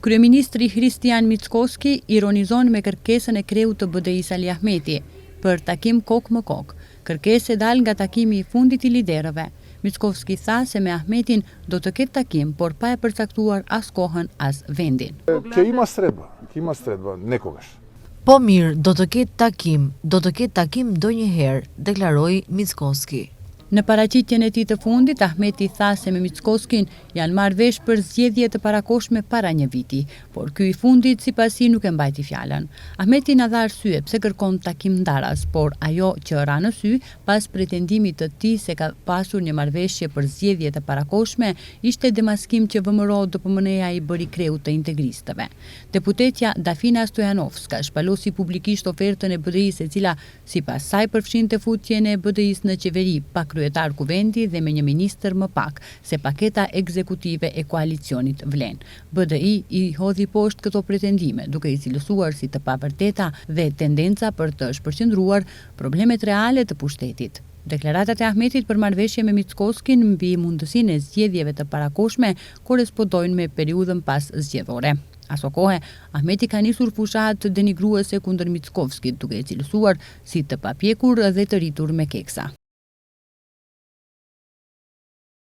Kryeministri Hristijan Mickoski ironizon me kërkesën e kreut të BDI-s Ali Ahmeti për takim kokë më kokë. Kërkesë e dal nga takimi i fundit i liderëve. Mickoski tha se me Ahmetin do të ketë takim, por pa e përcaktuar as kohën as vendin. Kjo ima sredba, nekogash. Po mirë, do të ketë takim ndonjëherë, deklaroi Mickoski. Në paraqitjen e tij të fundit, Ahmeti tha se me Mickoskin janë marrë vesh për zgjedhje të parakohshme para një viti, por ky i fundit sipas tij nuk e mbajti fjalën. Ahmeti na dha arsye pse kërkon takim ndaras, por ajo që ra në sy pas pretendimit të tij se ka pasur një marrëveshje për zgjedhje të parakohshme ishte demaskim që VMRO DPMNE-ja i bëri kreut të integristëve. Deputetja Dafina Stojanovska shpalosi publikisht ofertën e BDI-s e cila sipas saj përfshinte futjen e BDI-s në qeveri pa kryetar kuvendi dhe me një ministër më pak, se paketa ekzekutive e koalicionit vlen. BDI i hodhi poshtë këto pretendime, duke i cilësuar si të pavërteta dhe tendenca për të shpërqendruar problemet reale të pushtetit. Deklaratat e Ahmetit për marrëveshje me Mickoskin mbi mundësinë e zgjedhjeve të parakohshme korespondojnë me periudhën pas zgjedhore. Aso kohe, Ahmeti ka nisur fushat denigruese kundër Mickoskit, duke e cilësuar si të papjekur dhe të rritur me keksa.